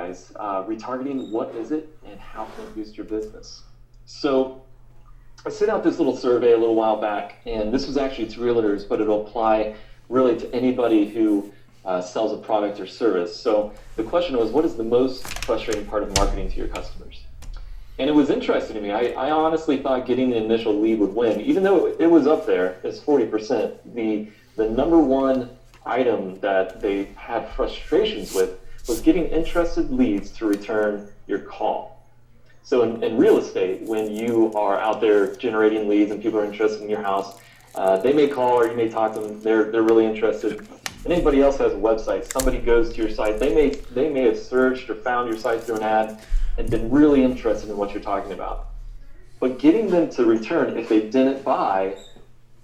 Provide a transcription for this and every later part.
guys, retargeting, what is it and how can it boost your business? So I sent out this little survey a little while back, and this was actually to realtors, but it'll apply really to anybody who sells a product or service. So the question was, what is the most frustrating part of marketing to your customers? And it was interesting to me. I honestly thought getting the initial lead would win, even though it was up there as 40%. The number one item that they had frustrations with was getting interested leads to return your call. So in real estate, when you are out there generating leads and people are interested in your house, they may call or you may talk to them. They're really interested. And anybody else has a website. Somebody goes to your site. They may have searched or found your site through an ad and been really interested in what you're talking about. But getting them to return if they didn't buy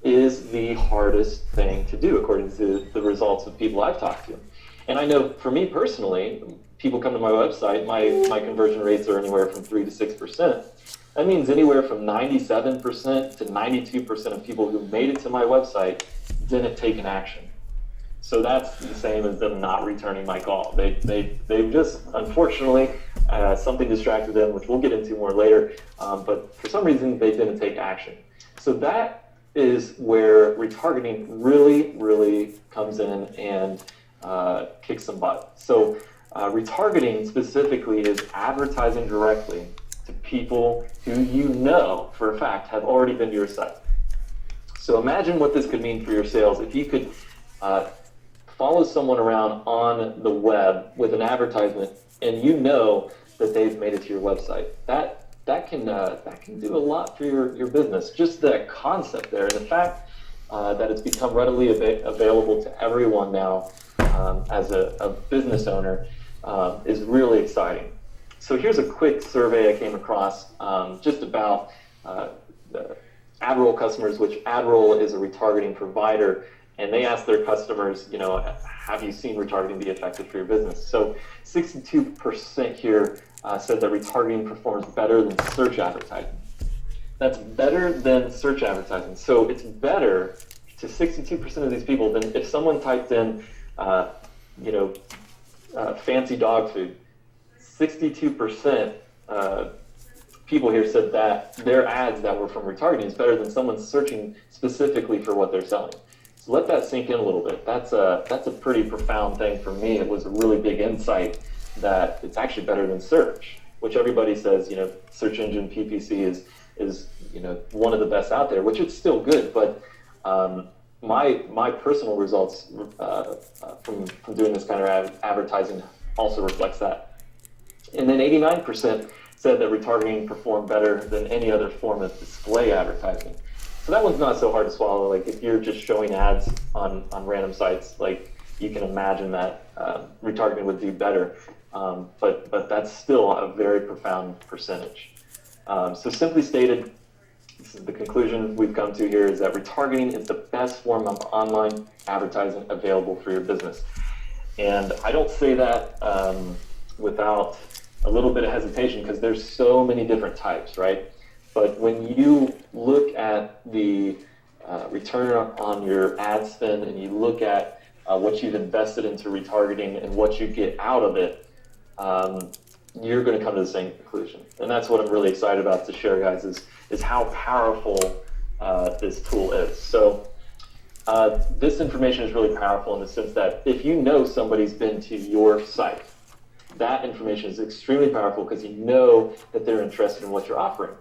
is the hardest thing to do, according to the results of people I've talked to. And I know for me personally, people come to my website, my conversion rates are anywhere from 3 to 6%. That means anywhere from 97% to 92% of people who made it to my website didn't take an action. So that's the same as them not returning my call. They just, unfortunately, something distracted them, which we'll get into more later, but for some reason they didn't take action. So that is where retargeting really comes in and kicks some butt. So retargeting specifically is advertising directly to people who you know for a fact have already been to your site. So imagine what this could mean for your sales if you could follow someone around on the web with an advertisement and you know that they've made it to your website. That can do a lot for your business. Just that concept there, and the fact that it's become readily available to everyone now as a business owner is really exciting. So here's a quick survey I came across just about the AdRoll customers, which AdRoll is a retargeting provider, and they asked their customers, have you seen retargeting be effective for your business? So 62% here said that retargeting performs better than search advertising. That's better than search advertising. So it's better to 62% of these people than if someone typed in, fancy dog food. 62% people here said that their ads that were from retargeting is better than someone searching specifically for what they're selling. So let that sink in a little bit. That's a pretty profound thing for me. It was a really big insight that it's actually better than search, which everybody says, search engine PPC is one of the best out there, which it's still good, but my personal results from doing this kind of advertising also reflects that. And then 89% said that retargeting performed better than any other form of display advertising. So that one's not so hard to swallow. Like if you're just showing ads on random sites, like you can imagine that retargeting would do better. But that's still a very profound percentage. So simply stated, this is the conclusion we've come to here, is that retargeting is the best form of online advertising available for your business. And I don't say that without a little bit of hesitation, because there's so many different types, right? But when you look at the return on your ad spend and you look at what you've invested into retargeting and what you get out of it, you're going to come to the same conclusion. And that's what I'm really excited about to share, guys, is how powerful this tool is. So this information is really powerful in the sense that if you know somebody's been to your site, that information is extremely powerful because you know that they're interested in what you're offering.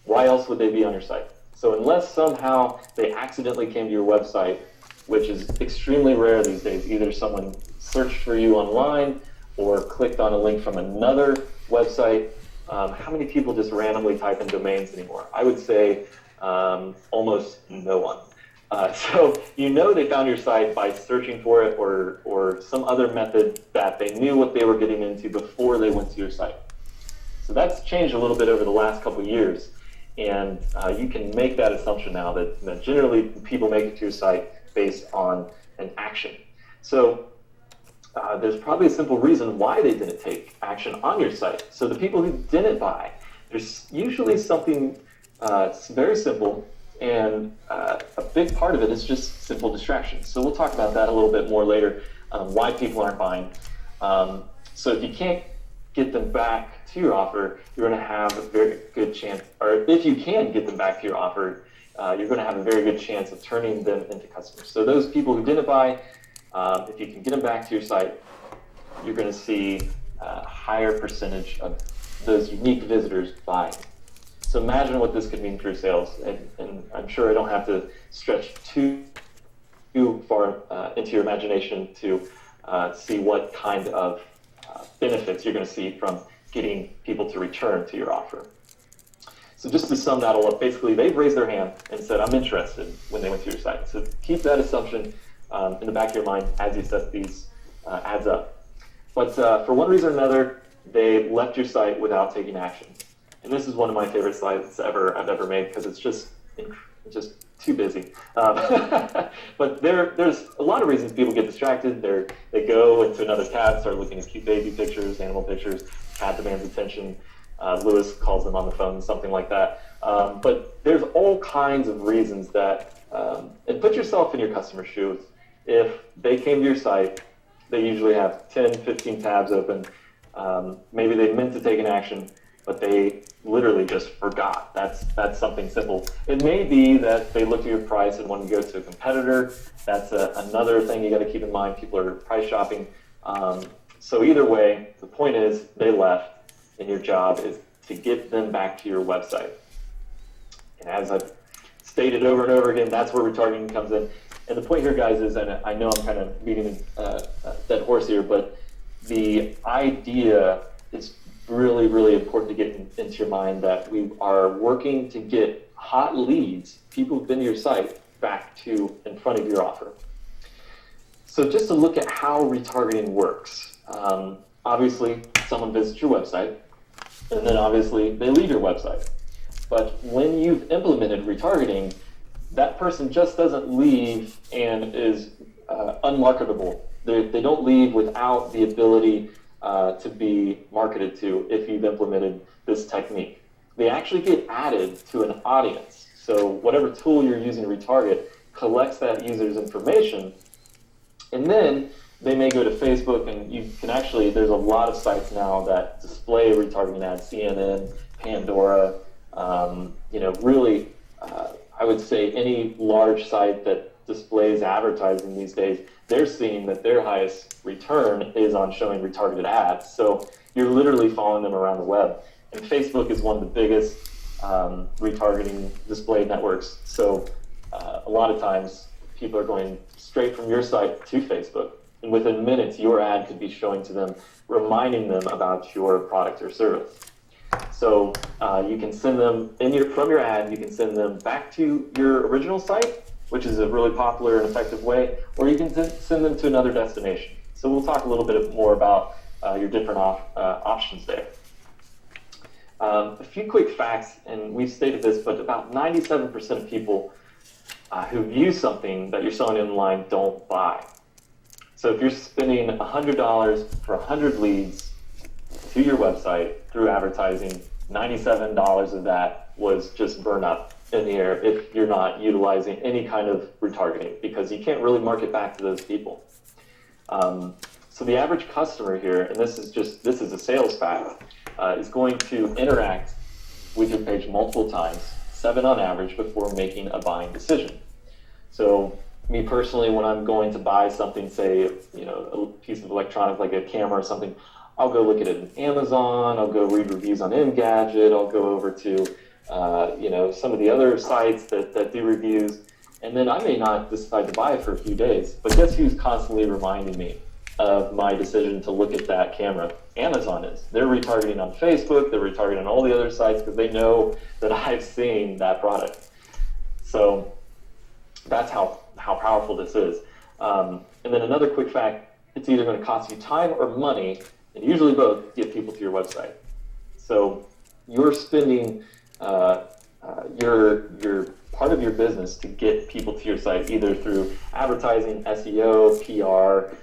Why else would they be on your site? So unless somehow they accidentally came to your website, which is extremely rare these days, either someone searched for you online or clicked on a link from another website. How many people just randomly type in domains anymore? I would say almost no one. So they found your site by searching for it or some other method that they knew what they were getting into before they went to your site. So that's changed a little bit over the last couple of years. And you can make that assumption now that generally people make it to your site based on an action. So there's probably a simple reason why they didn't take action on your site. So the people who didn't buy, there's usually something very simple, and a big part of it is just simple distractions. So we'll talk about that a little bit more later, why people aren't buying. So if you can't get them back to your offer, you're going to have a very good chance, or if you can get them back to your offer, you're going to have a very good chance of turning them into customers. So those people who didn't buy, if you can get them back to your site, you're going to see a higher percentage of those unique visitors buying. So imagine what this could mean for your sales, and I'm sure I don't have to stretch too far into your imagination to see what kind of benefits you're going to see from getting people to return to your offer. So just to sum that all up, basically they've raised their hand and said, I'm interested when they went to your site. So keep that assumption in the back of your mind as you set these ads up. But for one reason or another, they left your site without taking action. And this is one of my favorite slides I've ever made because it's just too busy. But there's a lot of reasons people get distracted. They go into another tab, start looking at cute baby pictures, animal pictures, cat demands attention. Lewis calls them on the phone, something like that. But there's all kinds of reasons that, and put yourself in your customer's shoes. If they came to your site, they usually have 10, 15 tabs open. Maybe they meant to take an action, but they literally just forgot. That's something simple. It may be that they looked at your price and wanted to go to a competitor. That's another thing you got to keep in mind. People are price shopping. So either way, the point is they left, and your job is to get them back to your website. And as I've stated over and over again, that's where retargeting comes in. And the point here, guys, is, and I know I'm kind of beating a dead horse here, but the idea is really, really important to get into your mind that we are working to get hot leads, people who've been to your site, back to in front of your offer. So just to look at how retargeting works. Obviously, someone visits your website, and then obviously they leave your website. But when you've implemented retargeting, that person just doesn't leave and is unmarketable. They don't leave without the ability to be marketed to if you've implemented this technique. They actually get added to an audience. So whatever tool you're using to retarget collects that user's information, and then they may go to Facebook, and you can actually, there's a lot of sites now that display retargeting ads, CNN, Pandora, really, I would say any large site that displays advertising these days, they're seeing that their highest return is on showing retargeted ads. So you're literally following them around the web. And Facebook is one of the biggest retargeting display networks. So a lot of times people are going straight from your site to Facebook. And within minutes, your ad could be showing to them, reminding them about your product or service. So you can send them, from your ad, you can send them back to your original site, which is a really popular and effective way, or you can send them to another destination. So we'll talk a little bit more about your different options there. A few quick facts, and we've stated this, but about 97% of people who view something that you're selling online don't buy. So if you're spending $100 for 100 leads to your website through advertising, $97 of that was just burn up in the air if you're not utilizing any kind of retargeting, because you can't really market back to those people. So the average customer here, and this is a sales fact, is going to interact with your page multiple times, 7 on average, before making a buying decision. So me personally, when I'm going to buy something, say, a piece of electronic like a camera or something, I'll go look at it in Amazon, I'll go read reviews on Engadget, I'll go over to some of the other sites that do reviews, and then I may not decide to buy it for a few days. But guess who's constantly reminding me of my decision to look at that camera? Amazon is. They're retargeting on Facebook, they're retargeting on all the other sites because they know that I've seen that product. So that's how powerful this is. And then another quick fact, it's either going to cost you time or money, and usually both, to get people to your website. So you're spending your part of your business to get people to your site, either through advertising, SEO, PR,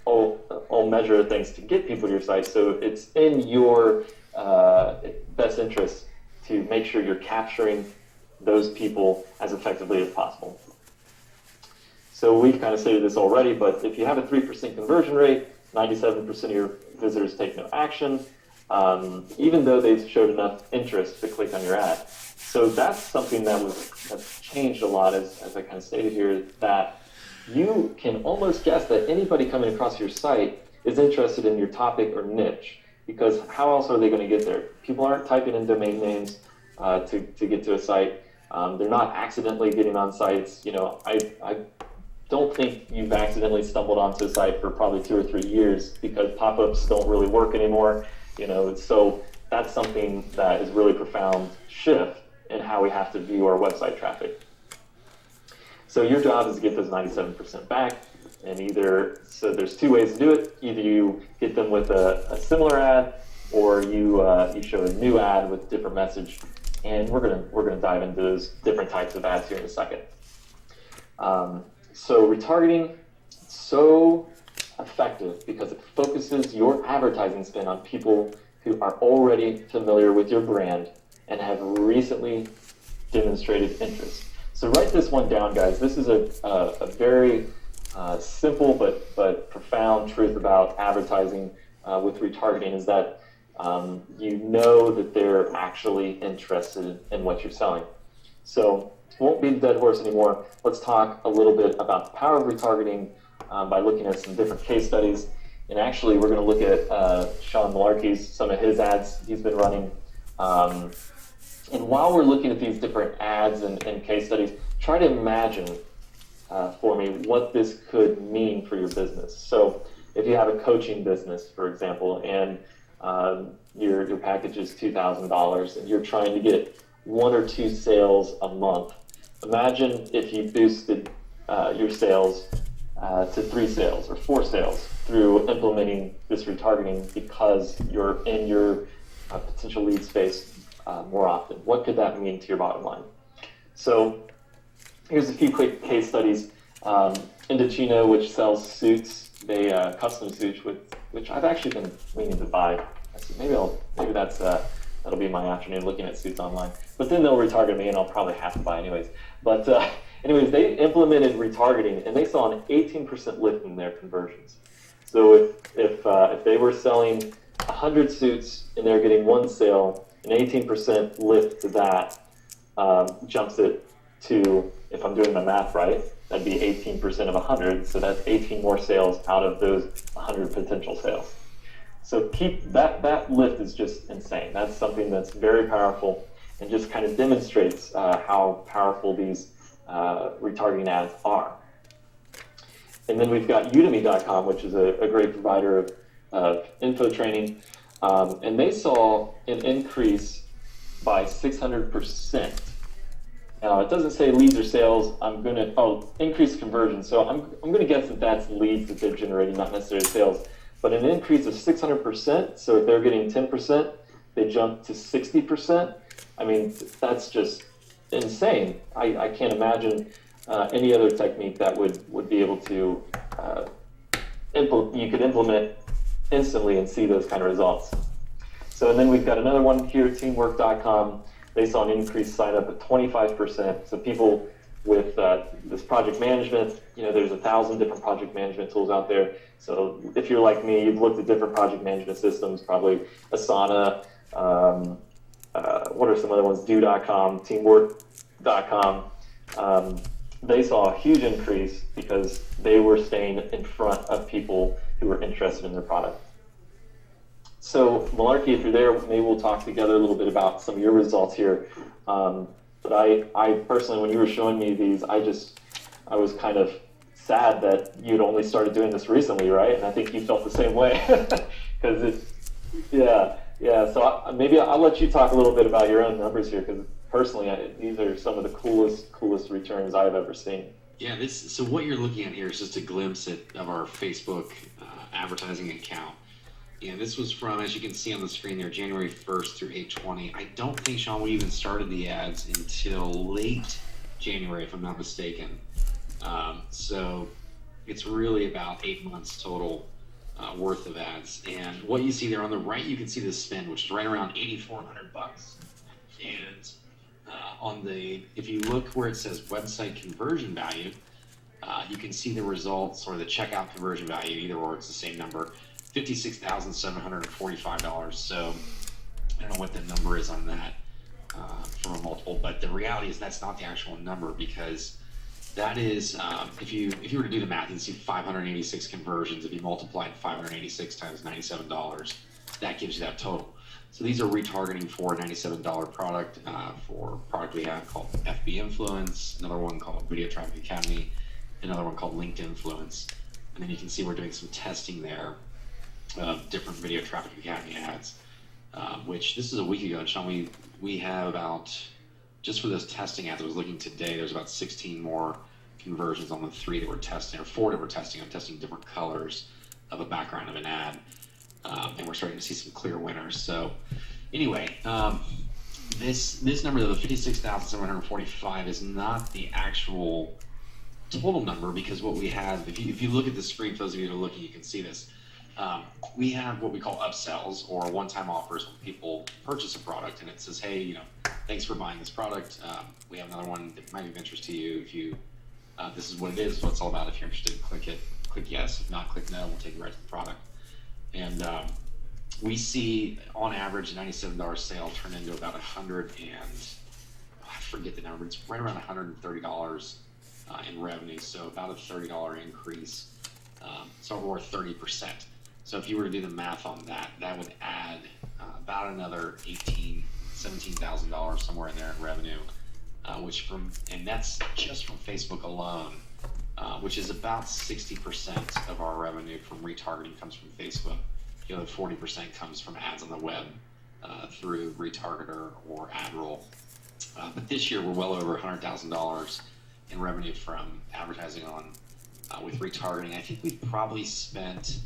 all measure of things to get people to your site. So it's in your best interest to make sure you're capturing those people as effectively as possible. So we've kind of stated this already, but if you have a 3% conversion rate, 97% of your visitors take no action, even though they've showed enough interest to click on your ad. So that's something that's changed a lot, as I kind of stated here, that you can almost guess that anybody coming across your site is interested in your topic or niche, because how else are they going to get there? People aren't typing in domain names to get to a site. They're not accidentally getting on sites. I don't think you've accidentally stumbled onto a site for probably 2 or 3 years, because pop-ups don't really work anymore. So that's something that is really profound shift in how we have to view our website traffic. So your job is to get those 97% back, and so there's 2 ways to do it. Either you get them with a similar ad, or you show a new ad with different message. And we're gonna dive into those different types of ads here in a second. So retargeting, so effective because it focuses your advertising spend on people who are already familiar with your brand and have recently demonstrated interest. So write this one down, guys. This is a very simple but profound truth about advertising with retargeting, is that you know that they're actually interested in what you're selling. So won't be the dead horse anymore. Let's talk a little bit about the power of retargeting by looking at some different case studies. And actually, we're going to look at Sean Malarkey's, some of his ads he's been running. And while we're looking at these different ads and case studies, try to imagine for me what this could mean for your business. So if you have a coaching business, for example, and your package is $2,000 and you're trying to get 1 or 2 sales a month, imagine if you boosted your sales to 3 sales or 4 sales through implementing this retargeting, because you're in your potential lead space more often. What could that mean to your bottom line? So here's a few quick case studies. Indochino, which sells suits, they custom suits, which I've actually been meaning to buy. Maybe that'll be my afternoon, looking at suits online. But then they'll retarget me, and I'll probably have to buy anyways. But anyways, they implemented retargeting, and they saw an 18% lift in their conversions. So if they were selling 100 suits and they're getting 1 sale, an 18% lift to that jumps it to, if I'm doing my math right, that'd be 18% of 100. So that's 18 more sales out of those 100 potential sales. So keep that lift is just insane. That's something that's very powerful and just kind of demonstrates how powerful these retargeting ads are. And then we've got Udemy.com, which is a great provider of info training. And they saw an increase by 600%. Now, it doesn't say leads or sales. Increase conversion. So I'm going to guess that that's leads that they're generating, not necessarily sales. But an increase of 600%. So if they're getting 10%, they jump to 60%. I mean, that's just insane. I can't imagine any other technique that would be able to you could implement instantly and see those kind of results. So, and then we've got another one here, teamwork.com. They saw an increased sign up of 25%. So people with this project management, there's 1,000 different project management tools out there. So if you're like me, you've looked at different project management systems, probably Asana, what are some other ones? Do.com, teamwork.com. They saw a huge increase because they were staying in front of people who were interested in their product. So Malarkey, if you're there, maybe we'll talk together a little bit about some of your results here. But I personally, when you were showing me these, I was kind of sad that you'd only started doing this recently, right? And I think you felt the same way, because yeah. So maybe I'll let you talk a little bit about your own numbers here, because personally, these are some of the coolest returns I've ever seen. Yeah, so what you're looking at here is just a glimpse of our Facebook advertising account. Yeah, this was from, as you can see on the screen there, January 1st through 8/20. I don't think, Sean, we even started the ads until late January, if I'm not mistaken. So it's really about 8 months total worth of ads. And what you see there on the right, you can see the spend, which is right around $8,400. And if you look where it says website conversion value, You can see the results or the checkout conversion value, either or it's the same number, $56,745. So I don't know what the number is on that from a multiple, but the reality is that's not the actual number, because that is, if you were to do the math, you'd see 586 conversions. If you multiplied 586 times $97, that gives you that total. So these are retargeting for a $97 product, for a product we have called FB Influence, another one called Video Traffic Academy, another one called Linked Influence. And then you can see we're doing some testing there of different Video Traffic Academy ads, which this is a week ago. And Sean, we have about, just for those testing ads, I was looking today, there's about 16 more conversions on the 3 that we're testing, or 4 that we're testing. I'm testing different colors of a background of an ad, and we're starting to see some clear winners. So anyway, this number, though, the 56,745, is not the actual total number, because what we have, if you look at the screen, for those of you that are looking, you can see this. We have what we call upsells, or one-time offers when people purchase a product, and it says, hey, thanks for buying this product. We have another one that might be of interest to you. If you, this is what it is, what it's all about. If you're interested, click it, click yes. If not, click no. We'll take you right to the product. And we see, on average, a $97 sale turn into about I forget the number. It's right around $130 in revenue. So about a $30 increase. So we're 30%. So if you were to do the math on that, that would add about another $17,000 somewhere in there in revenue, and that's just from Facebook alone, which is about 60% of our revenue from retargeting comes from Facebook. The other 40% comes from ads on the web through Retargeter or AdRoll. But this year we're well over $100,000 in revenue from advertising on with retargeting. I think we've probably spent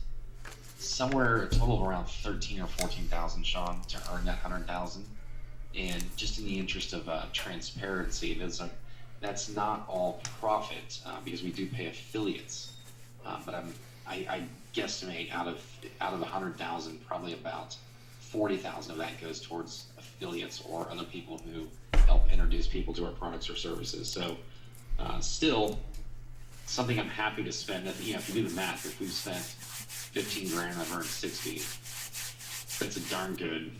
somewhere a total of around 13 or 14,000, Sean, to earn that 100,000. And just in the interest of transparency, that's not all profit, because we do pay affiliates. But I guesstimate out of 100,000, probably about 40,000 of that goes towards affiliates or other people who help introduce people to our products or services. So still something I'm happy to spend. If you do the math, if we've spent 15 grand, I've earned 60. That's a darn good,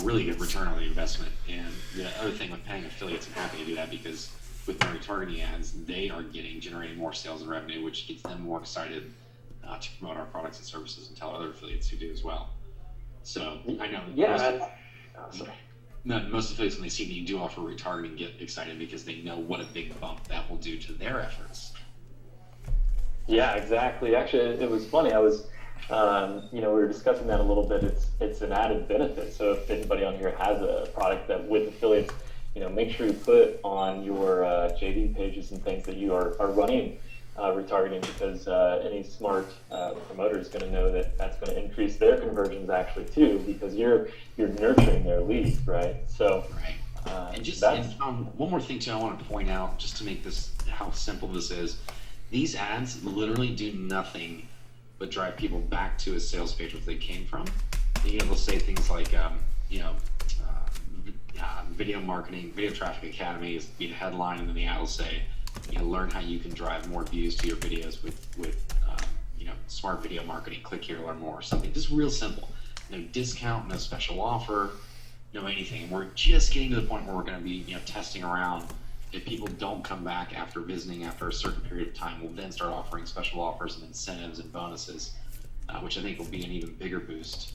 really good return on the investment. And the other thing with paying affiliates, I'm happy to do that, because with my retargeting ads, they are generating more sales and revenue, which gets them more excited to promote our products and services and tell other affiliates who do as well. So I know most affiliates, when they see that you do offer retargeting, get excited because they know what a big bump that will do to their efforts. Yeah, exactly. Actually, it was funny. I was, we were discussing that a little bit. It's an added benefit. So if anybody on here has a product that with affiliates, make sure you put on your JV pages and things that you are running retargeting, because any smart promoter is going to know that that's going to increase their conversions actually too, because you're nurturing their lead, right? So right. And one more thing too, I want to point out, just to make this how simple this is. These ads literally do nothing but drive people back to a sales page where they came from. They'll say things like, video marketing, Video Traffic Academy is the headline, and then the ad will say, learn how you can drive more views to your videos with smart video marketing. Click here to learn more, or something. Just real simple. No discount, no special offer, no anything. We're just getting to the point where we're going to be testing around. If people don't come back after visiting after a certain period of time, we'll then start offering special offers and incentives and bonuses, which I think will be an even bigger boost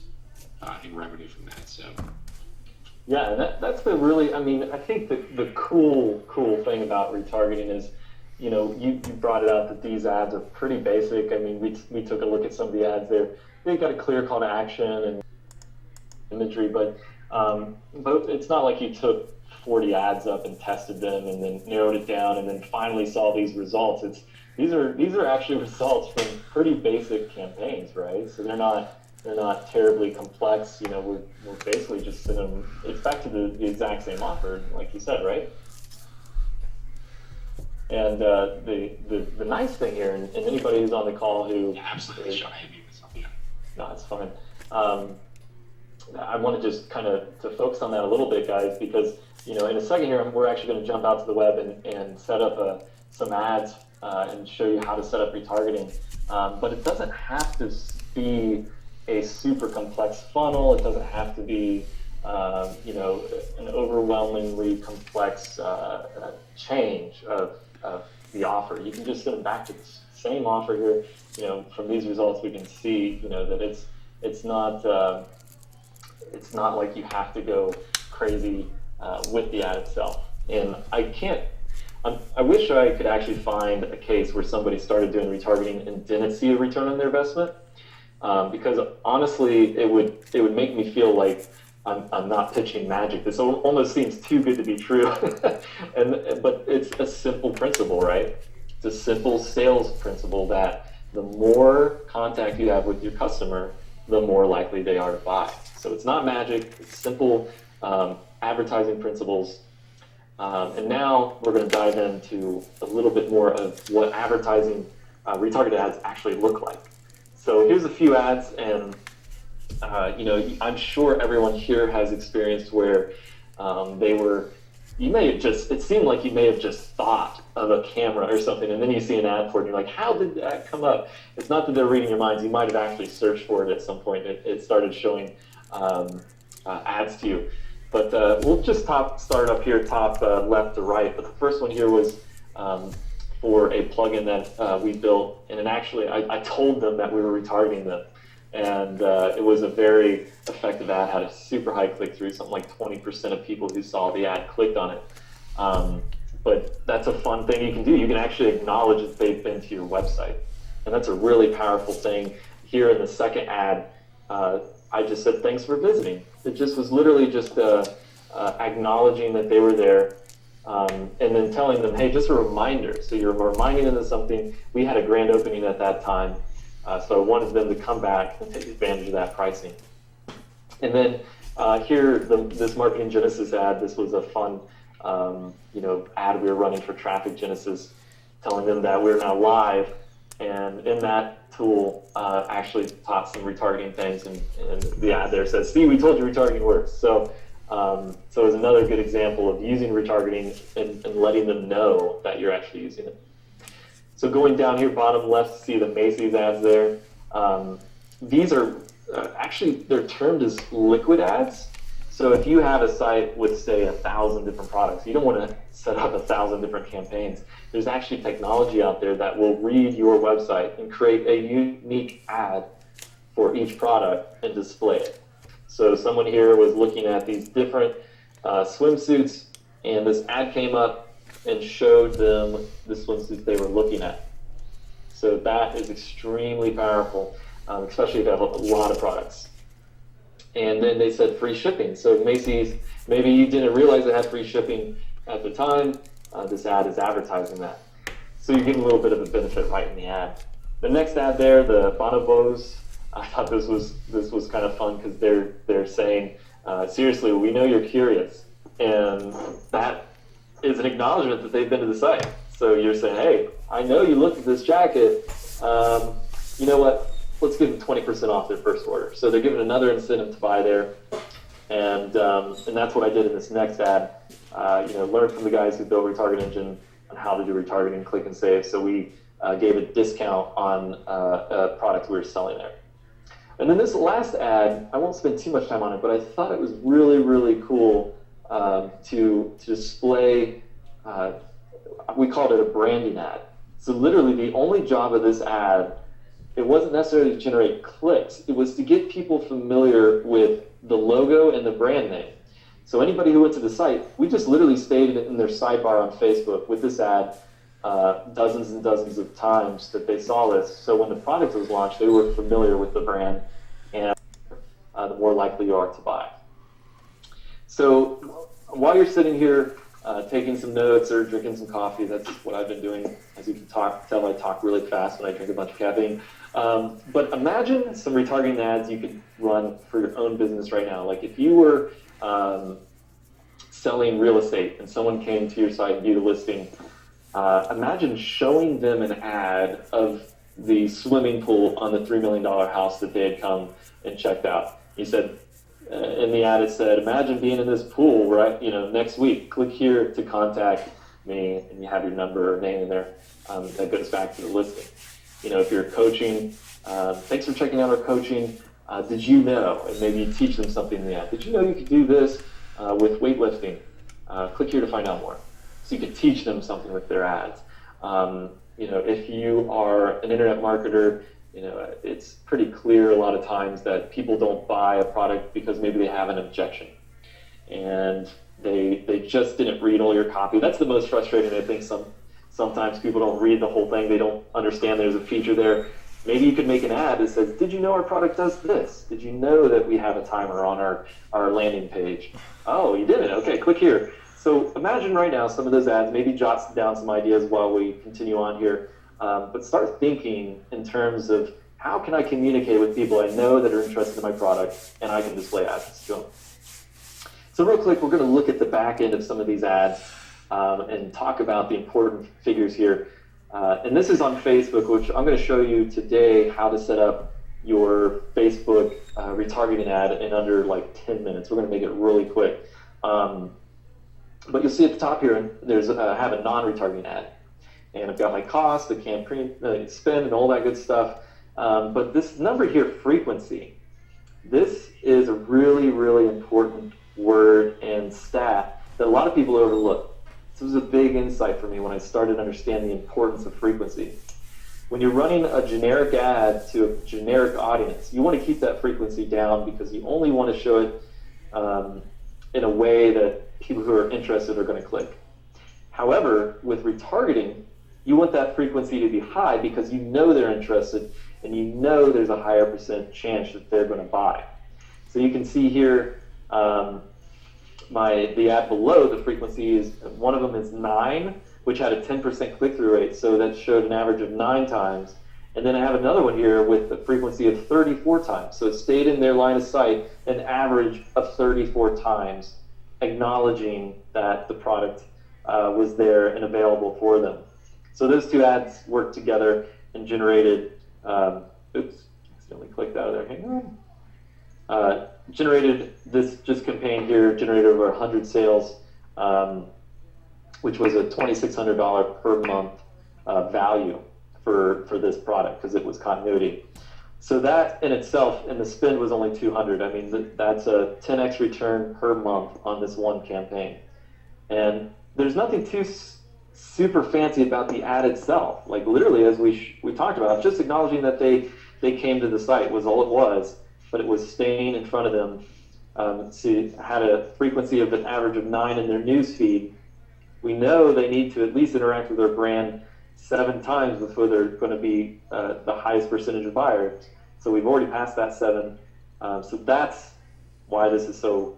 in revenue from that. So. Yeah, and that's the really, I think the cool thing about retargeting is, you brought it up that these ads are pretty basic. We took a look at some of the ads there. They've got a clear call to action and imagery, but it's not like you took 40 ads up and tested them and then narrowed it down and then finally saw these results. These are actually results from pretty basic campaigns, right? So they're not terribly complex. We're basically just sending them. It's back to the exact same offer, like you said, right? And the nice thing here, and anybody who's on the call who absolutely shy of you, no, it's fine. I want to just kind of to focus on that a little bit, guys, because in a second here we're actually going to jump out to the web and set up some ads and show you how to set up retargeting. But it doesn't have to be a super complex funnel. It doesn't have to be, an overwhelmingly complex change of the offer. You can just send them back to the same offer here. From these results, we can see, that it's not like you have to go crazy with the ad itself. And I wish I could actually find a case where somebody started doing retargeting and didn't see a return on their investment, because honestly, it would make me feel like I'm not pitching magic. This almost seems too good to be true, but it's a simple principle, right? It's a simple sales principle that the more contact you have with your customer, the more likely they are to buy. So it's not magic. It's simple advertising principles. And now we're going to dive into a little bit more of what advertising, retargeted ads actually look like. So here's a few ads, and I'm sure everyone here has experienced where it seemed like you may have just thought of a camera or something, and then you see an ad for it, and you're like, how did that come up? It's not that they're reading your minds. You might have actually searched for it at some point. It started showing ads to you. But we'll just start up here, top left to right. But the first one here was for a plugin that we built, and actually I told them that we were retargeting them. And it was a very effective ad, had a super high click-through, something like 20% of people who saw the ad clicked on it. But that's a fun thing you can do. You can actually acknowledge that they've been to your website. And that's a really powerful thing. Here in the second ad, I just said, thanks for visiting. It just was literally just acknowledging that they were there, and then telling them, hey, just a reminder. So you're reminding them of something. We had a grand opening at that time. So I wanted them to come back and take advantage of that pricing. And then here, this Marketing Genesis ad, this was a fun ad we were running for Traffic Genesis, telling them that we're now live. And in that tool, actually taught some retargeting things, and the ad there says, see, we told you retargeting works. So it was another good example of using retargeting and letting them know that you're actually using it. So going down here, bottom left, see the Macy's ads there. These are actually, they're termed as liquid ads. So if you have a site with, say, 1,000 different products, you don't want to set up 1,000 different campaigns. There's actually technology out there that will read your website and create a unique ad for each product and display it. So someone here was looking at these different swimsuits, and this ad came up and showed them the swimsuits they were looking at. So that is extremely powerful, especially if you have a lot of products. And then they said free shipping. So Macy's, maybe you didn't realize it had free shipping at the time. This ad is advertising that. So you're getting a little bit of a benefit right in the ad. The next ad there, the Bonobos, I thought this was kind of fun because they're saying, seriously, we know you're curious. And that is an acknowledgement that they've been to the site. So you're saying, hey, I know you looked at this jacket. You know what? Let's give them 20% off their first order. So they're giving another incentive to buy there. And that's what I did in this next ad. Learn from the guys who built Retarget Engine on how to do retargeting, click and save. So we gave a discount on a product we were selling there. And then this last ad, I won't spend too much time on it, but I thought it was really, really cool to display, we called it a branding ad. So literally the only job of this ad, it wasn't necessarily to generate clicks, it was to get people familiar with the logo and the brand name. So anybody who went to the site, we just literally stayed in their sidebar on Facebook with this ad dozens and dozens of times that they saw this. So when the product was launched, they were familiar with the brand, and the more likely you are to buy. So while you're sitting here taking some notes or drinking some coffee, that's what I've been doing. As you can tell, I talk really fast when I drink a bunch of caffeine. But imagine some retargeting ads you could run for your own business right now. Like if you were selling real estate and someone came to your site and viewed a listing, imagine showing them an ad of the swimming pool on the $3 million house that they had come and checked out. You said, in the ad it said, imagine being in this pool, right? Next week, click here to contact me, and you have your number or name in there, that goes back to the listing. If you're coaching, thanks for checking out our coaching. Did you know? And maybe you teach them something in the ad. Did you know you could do this with weightlifting? Click here to find out more. So you could teach them something with their ads. If you are an internet marketer, it's pretty clear a lot of times that people don't buy a product because maybe they have an objection and they just didn't read all your copy. That's the most frustrating. I think sometimes people don't read the whole thing. They don't understand there's a feature there. Maybe you could make an ad that says, did you know our product does this? Did you know that we have a timer on our landing page? Oh, you didn't? Okay, click here. So imagine right now some of those ads, maybe jot down some ideas while we continue on here, but start thinking in terms of how can I communicate with people I know that are interested in my product and I can display ads to them. So real quick, we're going to look at the back end of some of these ads and talk about the important figures here. And this is on Facebook, which I'm going to show you today how to set up your Facebook retargeting ad in under like 10 minutes. We're going to make it really quick. But you'll see at the top here, there's I have a non-retargeting ad. And I've got my cost, the campaign spend, and all that good stuff. But this number here, frequency, this is a really, really important word and stat that a lot of people overlook. This was a big insight for me when I started understanding the importance of frequency. When you're running a generic ad to a generic audience, you want to keep that frequency down because you only want to show it in a way that people who are interested are going to click. However, with retargeting, you want that frequency to be high because you know they're interested and you know there's a higher % chance that they're going to buy. So you can see here the ad below, the frequency is, one of them is 9, which had a 10% click-through rate, so that showed an average of 9 times. And then I have another one here with a frequency of 34 times. So it stayed in their line of sight an average of 34 times, acknowledging that the product was there and available for them. So those two ads worked together and generated, oops, accidentally clicked out of there, hang on. Generated this just campaign here, generated over 100 sales, which was a $2,600 per month value for this product because it was continuity. So that in itself, and the spend was only 200. I mean, that's a 10x return per month on this one campaign. And there's nothing too super fancy about the ad itself. Like literally, as we talked about, just acknowledging that they came to the site was all it was, but it was staying in front of them. So had a frequency of an average of 9 in their news feed. We know they need to at least interact with their brand 7 times before they're going to be the highest percentage of buyers. So we've already passed that 7. So that's why this is so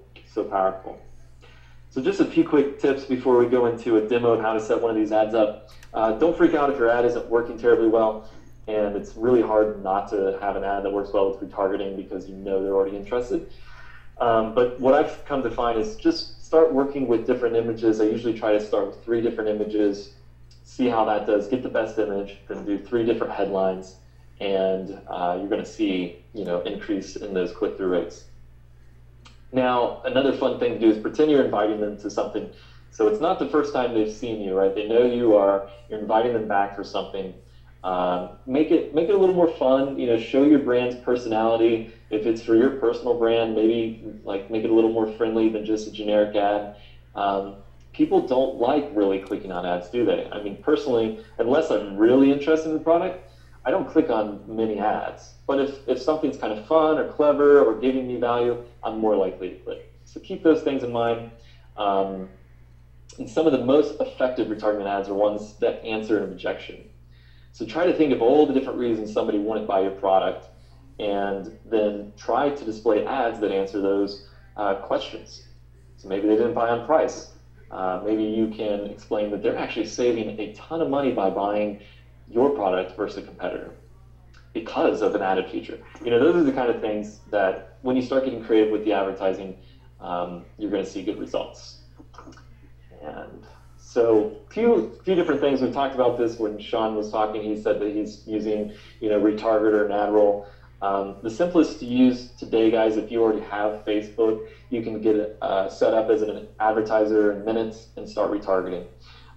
powerful. So just a few quick tips before we go into a demo of how to set one of these ads up. Don't freak out if your ad isn't working terribly well. And it's really hard not to have an ad that works well with retargeting because you know they're already interested. But what I've come to find is just start working with different images. I usually try to start with 3 different images, see how that does, get the best image, then do 3 different headlines, and you're going to see, increase in those click-through rates. Now, another fun thing to do is pretend you're inviting them to something. So it's not the first time they've seen you, right? They know you're inviting them back for something. Make it a little more fun, show your brand's personality. If it's for your personal brand, maybe like make it a little more friendly than just a generic ad. People don't like really clicking on ads, do they? I mean, personally, unless I'm really interested in the product, I don't click on many ads. But if something's kind of fun or clever or giving me value, I'm more likely to click. So keep those things in mind. And some of the most effective retargeting ads are ones that answer an objection. So try to think of all the different reasons somebody wouldn't buy your product, and then try to display ads that answer those questions. So maybe they didn't buy on price. Maybe you can explain that they're actually saving a ton of money by buying your product versus a competitor because of an added feature. Those are the kind of things that when you start getting creative with the advertising, you're going to see good results. And so few different things. We talked about this when Sean was talking. He said that he's using, retarget or an ad roll. The simplest to use today, guys, if you already have Facebook, you can get it set up as an advertiser in minutes and start retargeting.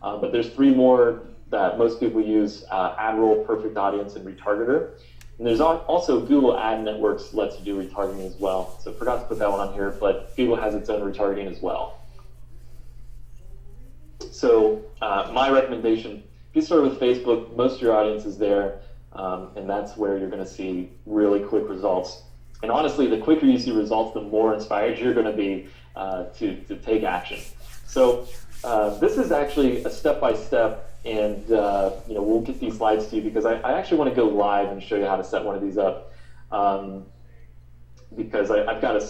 But there's 3 more that most people use: AdRoll, Perfect Audience, and Retargeter. And there's also Google Ad Networks lets you do retargeting as well. So I forgot to put that one on here, but Google has its own retargeting as well. So my recommendation, if you start with Facebook, most of your audience is there, and that's where you're going to see really quick results. And honestly, the quicker you see results, the more inspired you're going to be to take action. So this is actually a step-by-step, and we'll get these slides to you because I actually want to go live and show you how to set one of these up, because I've got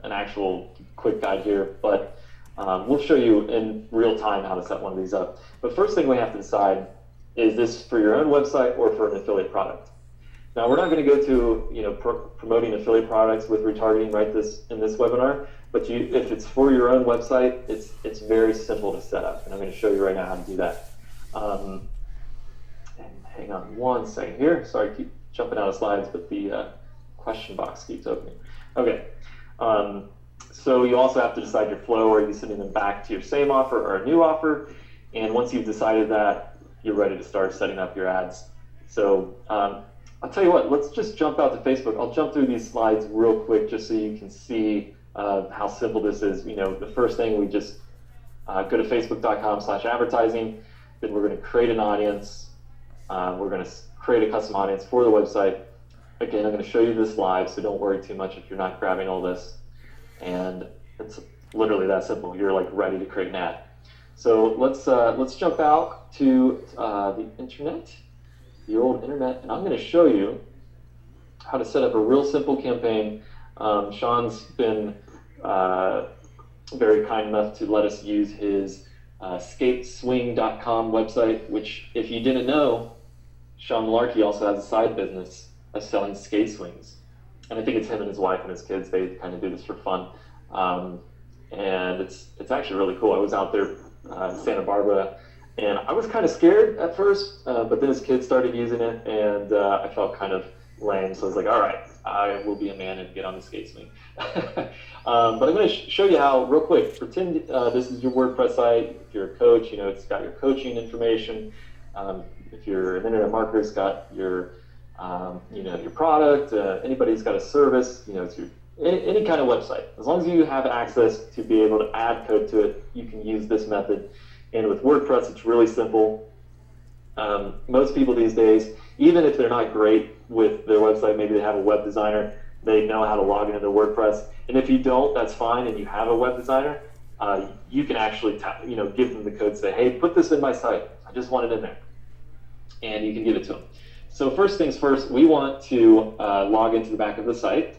an actual quick guide here, but we'll show you in real time how to set one of these up. But first thing we have to decide, is this for your own website or for an affiliate product? Now, we're not going to go to promoting affiliate products with retargeting right in this webinar, but if it's for your own website, it's very simple to set up, and I'm going to show you right now how to do that. And hang on one second here. Sorry, I keep jumping out of slides, but the question box keeps opening. Okay. So you also have to decide your flow. Are you sending them back to your same offer or a new offer? And once you've decided that, you're ready to start setting up your ads. So I'll tell you what, let's just jump out to Facebook. I'll jump through these slides real quick just so you can see how simple this is. The first thing, we just go to facebook.com/advertising. Then we're going to create an audience. We're going to create a custom audience for the website. Again, I'm going to show you this live, so don't worry too much if you're not grabbing all this. And it's literally that simple. You're like ready to create an ad. So let's jump out to the internet, the old internet, and I'm going to show you how to set up a real simple campaign. Sean's been very kind enough to let us use his skateswing.com website, which, if you didn't know, Sean Malarkey also has a side business of selling skate swings. And I think it's him and his wife and his kids. They kind of do this for fun. And it's actually really cool. I was out there in Santa Barbara, and I was kind of scared at first, but then his kids started using it, and I felt kind of lame. So I was like, all right, I will be a man and get on the skate swing. But I'm going to show you how, real quick. Pretend this is your WordPress site. If you're a coach, it's got your coaching information. If you're an internet marketer, it's got your your product. Anybody who's got a service, it's your any kind of website. As long as you have access to be able to add code to it, you can use this method. And with WordPress, it's really simple. Most people these days, even if they're not great with their website, maybe they have a web designer, they know how to log into WordPress. And if you don't, that's fine, and you have a web designer, you can actually give them the code, say, hey, put this in my site. I just want it in there. And you can give it to them. So first things first, we want to log into the back of the site.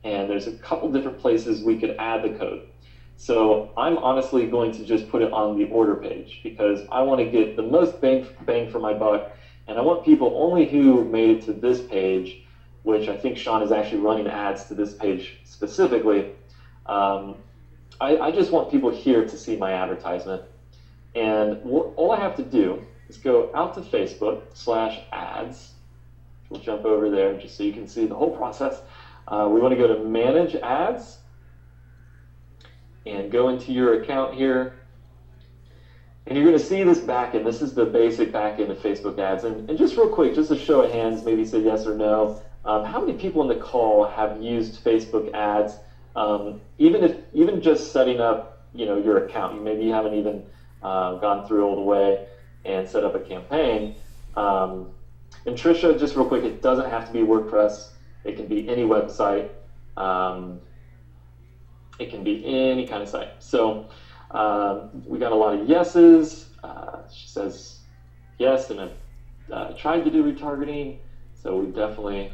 And there's a couple different places we could add the code. So I'm honestly going to just put it on the order page because I want to get the most bang for my buck. And I want people only who made it to this page, which I think Sean is actually running ads to this page specifically. I just want people here to see my advertisement. And all I have to do is go out to Facebook/ads. We'll jump over there just so you can see the whole process. We want to go to Manage Ads and go into your account here. And you're going to see this backend. This is the basic backend of Facebook ads. And just real quick, just a show of hands, maybe say yes or no. How many people in the call have used Facebook ads? Even just setting up, your account. Maybe you haven't even gone through all the way and set up a campaign. And Trisha, just real quick, it doesn't have to be WordPress. It can be any website. It can be any kind of site. So we got a lot of yeses. She says yes, and I've tried to do retargeting. So we definitely,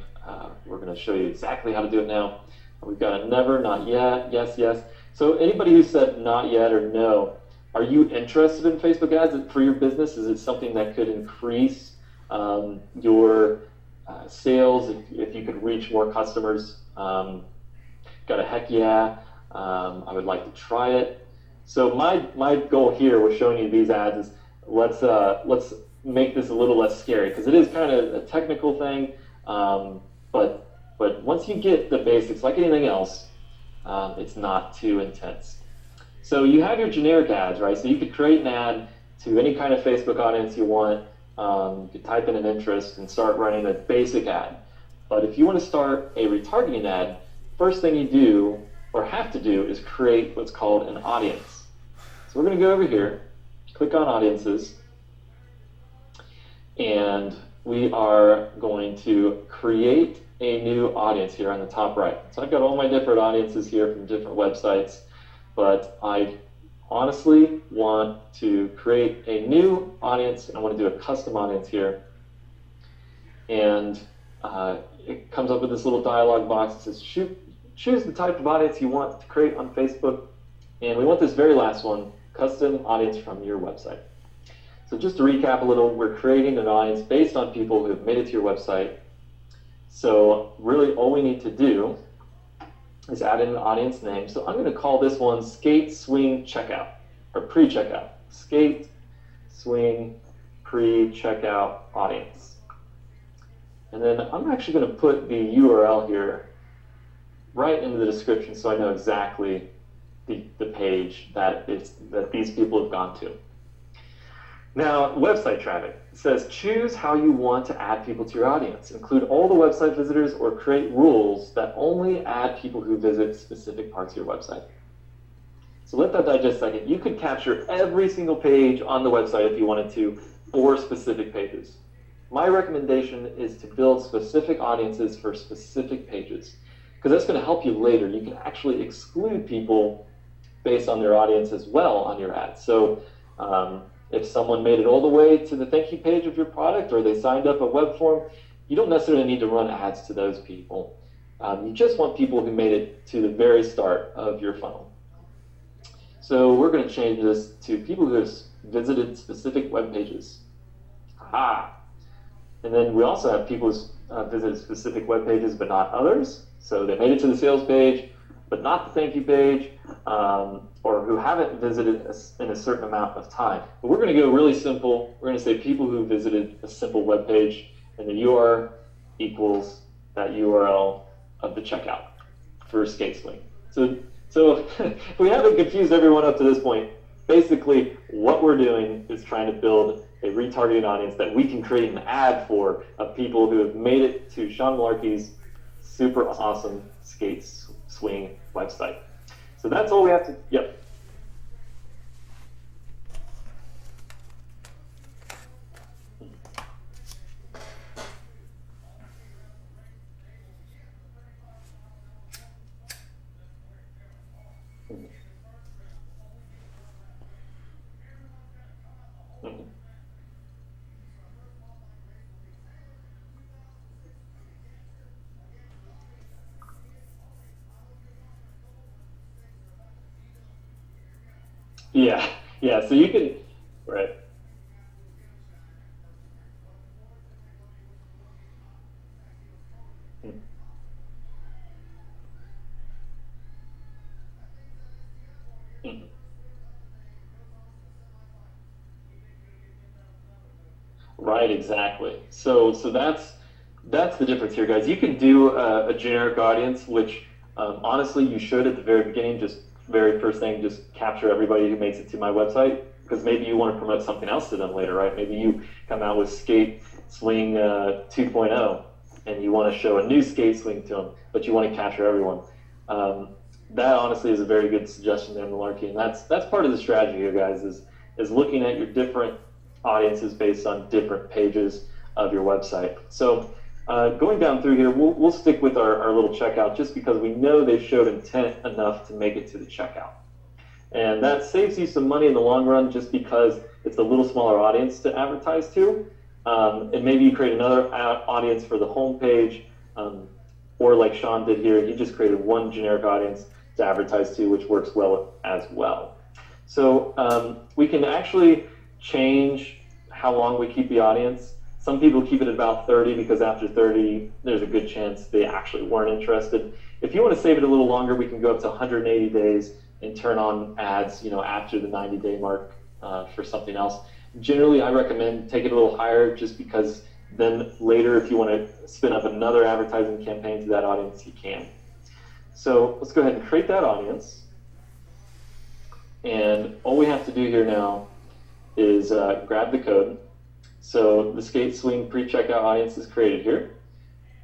we're going to show you exactly how to do it now. We've got a never, not yet, yes, yes. So anybody who said not yet or no, are you interested in Facebook ads for your business? Is it something that could increase your sales if you could reach more customers? Got a heck yeah. I would like to try it. So my goal here with showing you these ads is let's make this a little less scary because it is kind of a technical thing. But once you get the basics, like anything else, it's not too intense. So you have your generic ads, right? So you could create an ad to any kind of Facebook audience you want. You can type in an interest and start running a basic ad. But if you want to start a retargeting ad, first thing you do or have to do is create what's called an audience. So we're going to go over here, click on audiences, and we are going to create a new audience here on the top right. So I've got all my different audiences here from different websites, but I honestly want to create a new audience, and I want to do a custom audience here. And it comes up with this little dialog box that says choose the type of audience you want to create on Facebook, and we want this very last one, custom audience from your website. So just to recap a little, we're creating an audience based on people who have made it to your website. So really all we need to do is add in an audience name. So I'm going to call this one Skate Swing Checkout, or pre-checkout. Skate Swing pre-checkout audience. And then I'm actually going to put the URL here right into the description so I know exactly the page that these people have gone to. Now, website traffic. It says choose how you want to add people to your audience. Include all the website visitors or create rules that only add people who visit specific parts of your website. So let that digest a second. You could capture every single page on the website if you wanted to, or specific pages. My recommendation is to build specific audiences for specific pages, because that's going to help you later. You can actually exclude people based on their audience as well on your ads. So if someone made it all the way to the thank you page of your product, or they signed up a web form, you don't necessarily need to run ads to those people. You just want people who made it to the very start of your funnel. So we're going to change this to people who have visited specific web pages. Aha! And then we also have people who visited specific web pages but not others. So they made it to the sales page, but not the thank you page, or who haven't visited in a certain amount of time. But we're going to go really simple. We're going to say people who visited a simple web page, and the URL equals that URL of the checkout for Skate Swing. So if we haven't confused everyone up to this point, basically what we're doing is trying to build a retargeting audience that we can create an ad for of people who have made it to Sean Malarkey's super awesome Skate Swing website. So that's all we have to, yep. Yeah, so you can, right. Mhm. Right, exactly. So that's the difference here, guys. You can do a generic audience, which honestly you should at the very beginning, just very first thing, just capture everybody who makes it to my website, because maybe you want to promote something else to them later, right? Maybe you come out with Skate Swing 2.0 and you want to show a new skate swing to them, but you want to capture everyone. That honestly is a very good suggestion there, Malarkey, and that's part of the strategy here, guys, is looking at your different audiences based on different pages of your website. So going down through here, we'll stick with our little checkout just because we know they've showed intent enough to make it to the checkout. And that saves you some money in the long run just because it's a little smaller audience to advertise to. And maybe you create another audience for the home page, or like Sean did here, he just created one generic audience to advertise to, which works well as well. So we can actually change how long we keep the audience. Some people keep it at about 30 because after 30, there's a good chance they actually weren't interested. If you want to save it a little longer, we can go up to 180 days and turn on ads, after the 90-day mark for something else. Generally, I recommend take it a little higher just because then later, if you want to spin up another advertising campaign to that audience, you can. So let's go ahead and create that audience. And all we have to do here now is grab the code. So the skate swing pre-checkout audience is created here.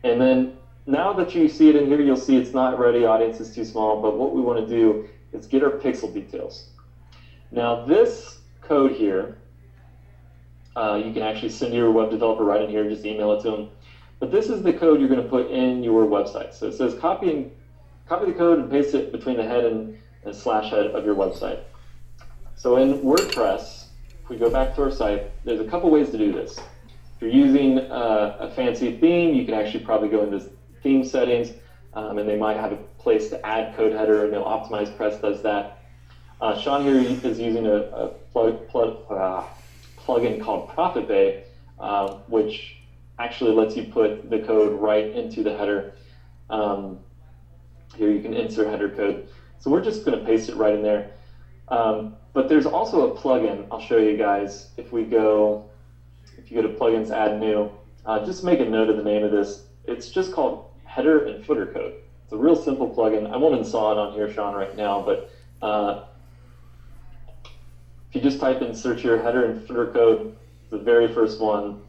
And then now that you see it in here, you'll see it's not ready, audience is too small, but what we want to do is get our pixel details. Now this code here, you can actually send your web developer right in here, just email it to them. But this is the code you're going to put in your website. So it says copy the code and paste it between the head and slash head of your website. So in WordPress, if we go back to our site, there's a couple ways to do this. If you're using a fancy theme, you can actually probably go into theme settings, and they might have a place to add code header, and Optimize Press does that. Sean here is using a plugin called Profit Bay, which actually lets you put the code right into the header. Here you can insert header code. So we're just going to paste it right in there. But there's also a plugin I'll show you guys. If you go to plugins, add new, just make a note of the name of this. It's just called header and footer code. It's a real simple plugin. I won't install it on here, Sean, right now, but if you just type in search your header and footer code, the very first one,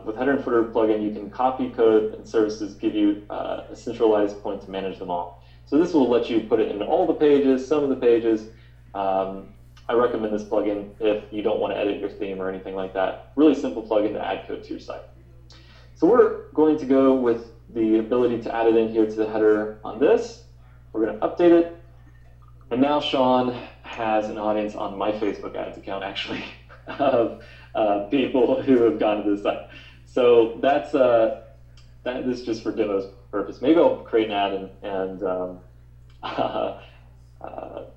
with header and footer plugin, you can copy code and services give you a centralized point to manage them all. So this will let you put it in all the pages, some of the pages. I recommend this plugin if you don't want to edit your theme or anything like that. Really simple plugin to add code to your site. So we're going to go with the ability to add it in here to the header on this. We're going to update it. And now Sean has an audience on my Facebook ads account, actually, of people who have gone to this site. So that's this is just for demo's purpose. Maybe I'll create an ad and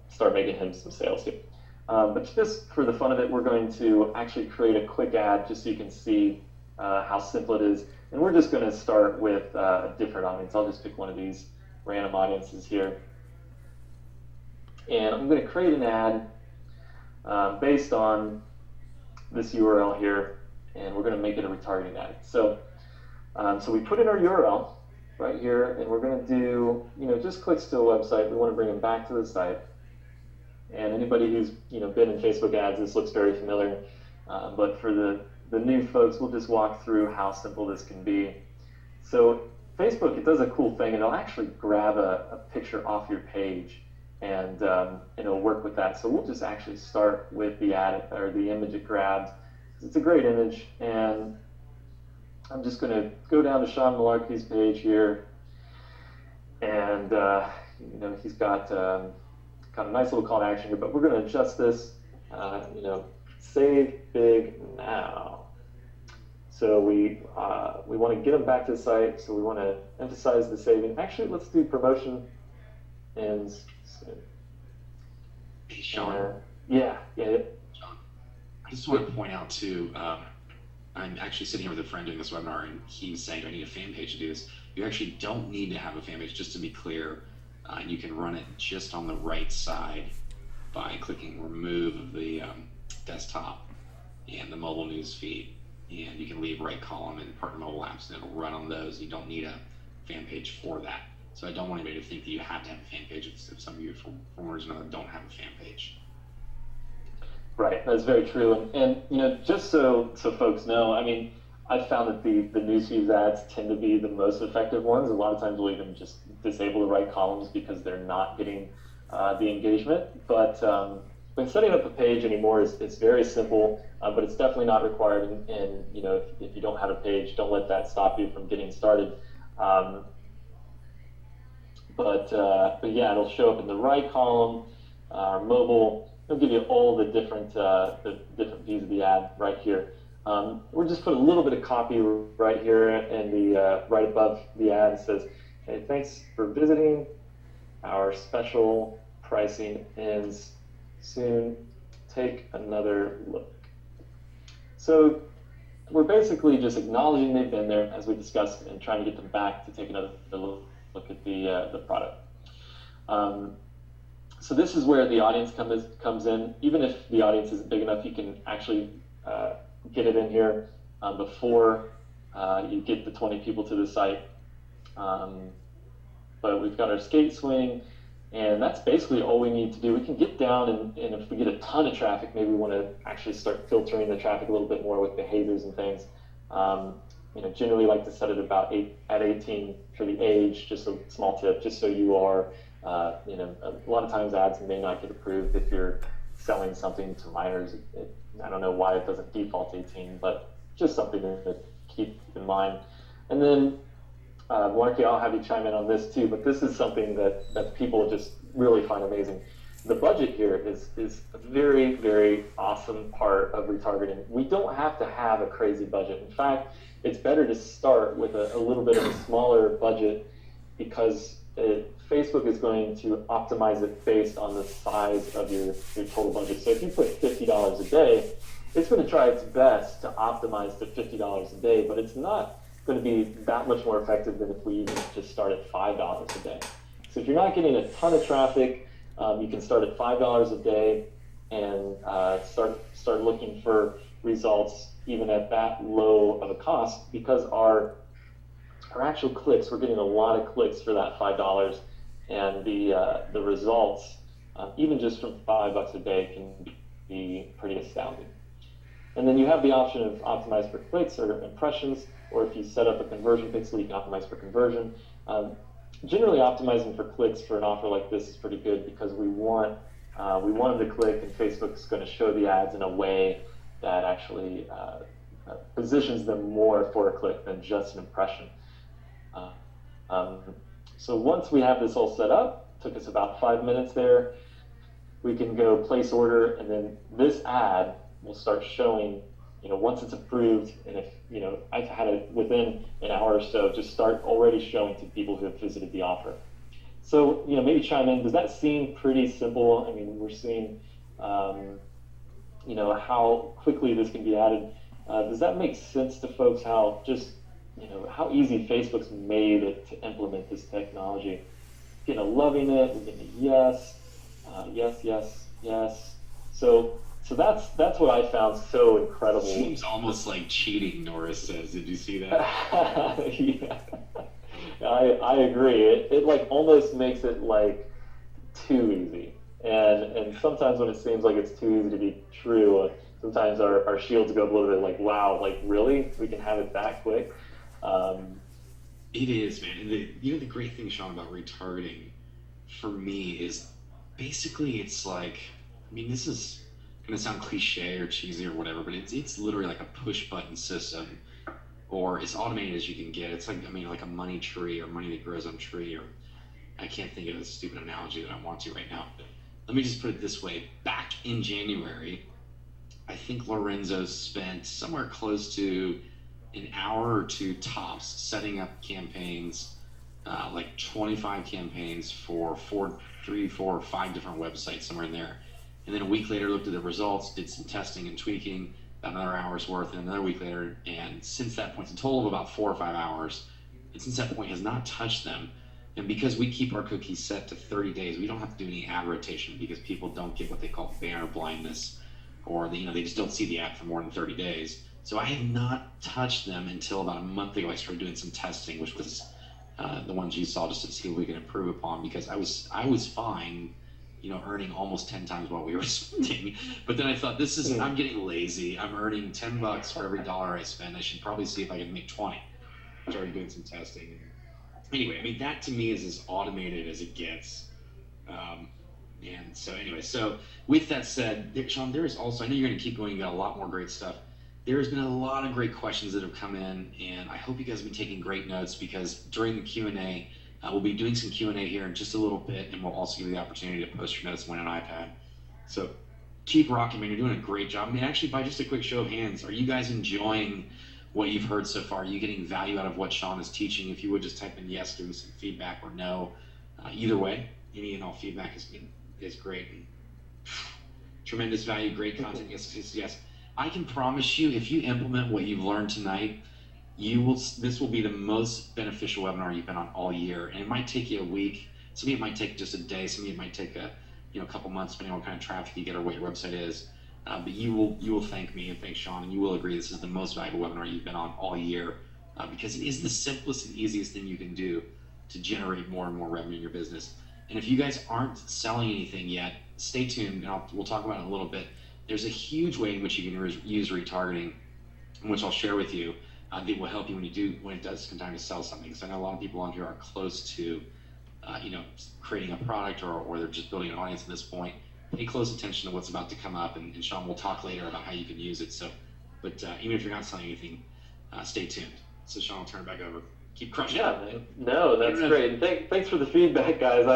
start making him some sales here. But just for the fun of it, we're going to actually create a quick ad just so you can see how simple it is. And we're just going to start with a different audience. I'll just pick one of these random audiences here. And I'm going to create an ad based on this URL here, and we're going to make it a retargeting ad. So, so we put in our URL right here, and we're going to do, just clicks to a website. We want to bring them back to the site. And anybody who's been in Facebook ads, this looks very familiar. But for the new folks, we'll just walk through how simple this can be. So Facebook, it does a cool thing. It'll actually grab a picture off your page, and it'll work with that. So we'll just actually start with the ad or the image it grabbed. It's a great image, and I'm just going to go down to Sean Malarkey's page here, and he's got a nice little call to action here, but we're going to adjust this. Save big now. So we want to get them back to the site. So we want to emphasize the saving. Actually, let's do promotion ends soon. Hey, Sean. Yeah. Sean, I just want to point out too. I'm actually sitting here with a friend doing this webinar, and he was saying, "Do I need a fan page to do this?" You actually don't need to have a fan page. Just to be clear, you can run it just on the right side by clicking remove of the desktop and the mobile news feed, and you can leave right column and partner mobile apps, and it'll run on those. You don't need a fan page for that. So I don't want anybody to think that you have to have a fan page if some of you, for one reason or another, don't have a fan page. Right, that's very true. And just so folks know, I mean, I've found that the newsfeed ads tend to be the most effective ones. A lot of times we'll even just disable the right columns because they're not getting the engagement. But when setting up a page anymore, it's very simple, but it's definitely not required. And if you don't have a page, don't let that stop you from getting started. But yeah, it'll show up in the right column, mobile. It'll give you all the different views of the ad right here. We'll just put a little bit of copy right here, and the right above the ad says, "Hey, thanks for visiting. Our special pricing ends soon. Take another look." So we're basically just acknowledging they've been there, as we discussed, and trying to get them back to take another look at the product. So this is where the audience comes in. Even if the audience isn't big enough, you can actually get it in here before you get the 20 people to the site. But we've got our skate swing, And that's basically all we need to do. We can get down, and if we get a ton of traffic, maybe we want to actually start filtering the traffic a little bit more with behaviors and things. Generally like to set it about at 18 for the age. Just a small tip, just so you are, a lot of times ads may not get approved if you're selling something to minors. I don't know why it doesn't default 18, but just something to keep in mind. And then Marky, I'll have you chime in on this too, but this is something that people just really find amazing. The budget here is a very, very awesome part of retargeting. We don't have to have a crazy budget. In fact, it's better to start with a little bit of a smaller budget, because Facebook is going to optimize it based on the size of your total budget. So if you put $50 a day, it's going to try its best to optimize to $50 a day, but it's not going to be that much more effective than if we even just start at $5 a day. So if you're not getting a ton of traffic, you can start at $5 a day and start looking for results even at that low of a cost, because our actual clicks, we're getting a lot of clicks for that $5, and the results, even just from $5 a day, can be pretty astounding. And then you have the option of optimize for clicks or impressions, or if you set up a conversion pixel, you can optimize for conversion. Generally, optimizing for clicks for an offer like this is pretty good, because we want them to click, and Facebook's going to show the ads in a way that actually positions them more for a click than just an impression. So once we have this all set up, took us about 5 minutes there, we can go place order, and then this ad will start showing, once it's approved, and if, I've had it within an hour or so, just start already showing to people who have visited the offer. So, maybe chime in, does that seem pretty simple? I mean, we're seeing, how quickly this can be added. Does that make sense to folks, how just, how easy Facebook's made it to implement this technology? Loving it, we're getting a yes, yes. So that's what I found so incredible. Seems almost like cheating, Norris says. Did you see that? Yeah, I agree. It like almost makes it like too easy. And sometimes when it seems like it's too easy to be true, sometimes our shields go a little bit like, wow, like really? We can have it that quick? It is, man. And the great thing, Sean, about retargeting for me is basically it's like, this is going to sound cliche or cheesy or whatever, but it's literally like a push button system, or as automated as you can get. It's like, like a money tree, or money that grows on tree, or I can't think of a stupid analogy that I want to right now. But let me just put it this way. Back in January, I think Lorenzo spent somewhere close to an hour or two tops setting up campaigns, like 25 campaigns for 3, 4, or 5 different websites, somewhere in there. And then a week later, looked at the results, did some testing and tweaking, about another hour's worth, and another week later. And since that point, it's a total of about 4 or 5 hours. And since that point, has not touched them. And because we keep our cookies set to 30 days, we don't have to do any ad rotation, because people don't get what they call banner blindness, or they just don't see the ad for more than 30 days. So I have not touched them until about a month ago. I started doing some testing, which was the ones you saw, just to see what we could improve upon, because I was fine, earning almost 10 times what we were spending. But then I thought, I'm getting lazy. I'm earning $10 for every dollar I spend. I should probably see if I can make 20. I started doing some testing. Anyway, that to me is as automated as it gets. And so with that said, Sean, there is also, I know you're going to keep going, you got a lot more great stuff. There's been a lot of great questions that have come in, and I hope you guys have been taking great notes, because during the Q&A, we'll be doing some Q&A here in just a little bit, and we'll also give you the opportunity to post your notes on an iPad. So keep rocking, man. You're doing a great job. Actually, by just a quick show of hands, are you guys enjoying what you've heard so far? Are you getting value out of what Sean is teaching? If you would just type in yes, give me some feedback, or no. Either way, any and all feedback is great. And tremendous value, great content. Yes. I can promise you, if you implement what you've learned tonight, this will be the most beneficial webinar you've been on all year. And it might take you a week. Some of it might take just a day. Some of it might take a couple months, depending on what kind of traffic you get or what your website is. But you will thank me and thank Sean, and you will agree this is the most valuable webinar you've been on all year, because it is the simplest and easiest thing you can do to generate more and more revenue in your business. And if you guys aren't selling anything yet, stay tuned, and we'll talk about it in a little bit. There's a huge way in which you can use retargeting, which I'll share with you, that will help you when it does come time to sell something. Because I know a lot of people on here are close to, creating a product, or they're just building an audience at this point. Pay close attention to what's about to come up, and Sean will talk later about how you can use it. So, but even if you're not selling anything, stay tuned. So Sean, I'll turn it back over. Keep crushing Yeah, it. man. No, that's great. Thanks for the feedback, guys.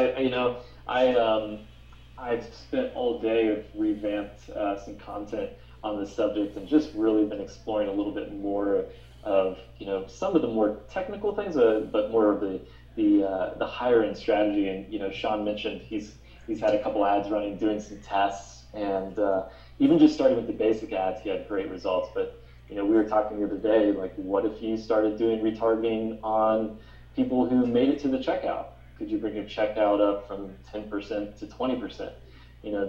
I've spent all day, of revamped some content on this subject, and just really been exploring a little bit more of some of the more technical things, but more of the higher end strategy. And Sean mentioned he's had a couple ads running, doing some tests, and even just starting with the basic ads, he had great results. But we were talking the other day, like, what if you started doing retargeting on people who made it to the checkout? Could you bring your checkout up from 10% to 20%?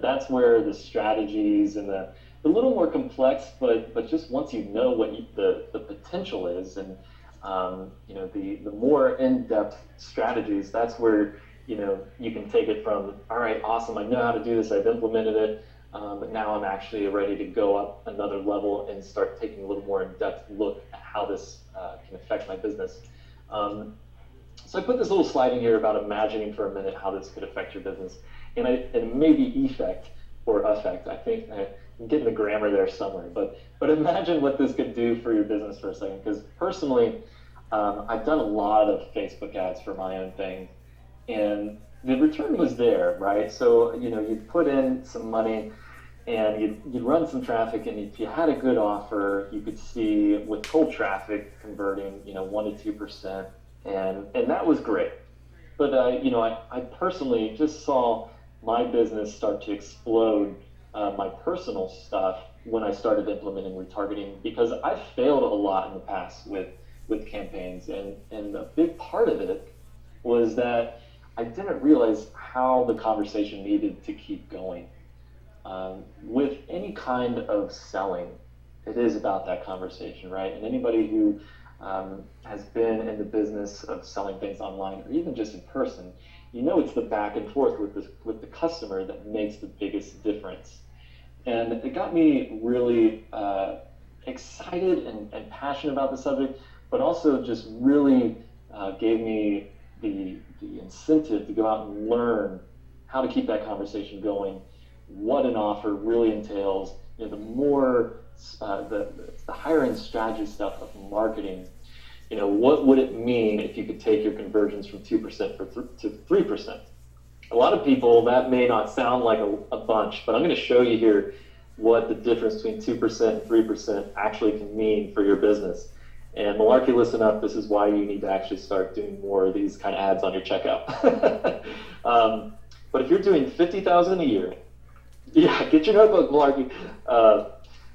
That's where the strategies and the little more complex, but just once you know what the potential is, and the more in-depth strategies, that's where you can take it from, all right, awesome, I know how to do this, I've implemented it, but now I'm actually ready to go up another level and start taking a little more in-depth look at how this can affect my business. So I put this little slide in here about imagining for a minute how this could affect your business, and maybe effect or affect. I think I'm getting the grammar there somewhere, but imagine what this could do for your business for a second. Because personally, I've done a lot of Facebook ads for my own thing, and the return was there, right? So you'd put in some money, and you'd run some traffic, and if you had a good offer, you could see with cold traffic converting 1 to 2%, and that was great. But I personally just saw my business start to explode, my personal stuff, when I started implementing retargeting, because I failed a lot in the past with campaigns, and a big part of it was that I didn't realize how the conversation needed to keep going. With any kind of selling, it is about that conversation, right? And anybody who has been in the business of selling things online, or even just in person, it's the back and forth with the customer that makes the biggest difference. And it got me really excited and passionate about the subject, but also just really gave me the incentive to go out and learn how to keep that conversation going, what an offer really entails. The more the higher end strategy stuff of marketing, what would it mean if you could take your conversions from 2% to 3%? A lot of people, that may not sound like a bunch, but I'm going to show you here what the difference between 2% and 3% actually can mean for your business. And Malarkey, listen up, this is why you need to actually start doing more of these kind of ads on your checkout. But if you're doing 50,000 a year, yeah, get your notebook, Malarkey.